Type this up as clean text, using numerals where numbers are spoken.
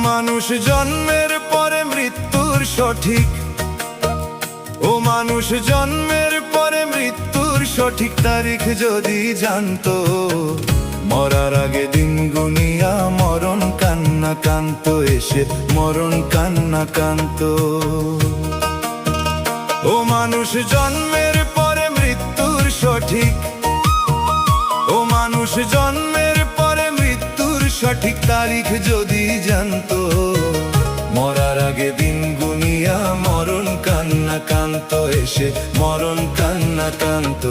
মানুষ জন্মের পরে মৃত্যুর সঠিক, ও মানুষ জন্মের পরে মৃত্যুর সঠিক তারিখ যদি জানতো, মরার আগে দিন গুনিয়া মরণ কান্না কান্ত, এসে মরণ কান্না কান্ত। ও মানুষ জন্মের পরে মৃত্যুর সঠিক, ও মানুষ জন্মের পরে মৃত্যুর সঠিক তারিখ যদি জানতো, মরার আগে দিন গুনিয়া মরণ কান্না কান্ত, এসে মরণ কান্না কান্ত।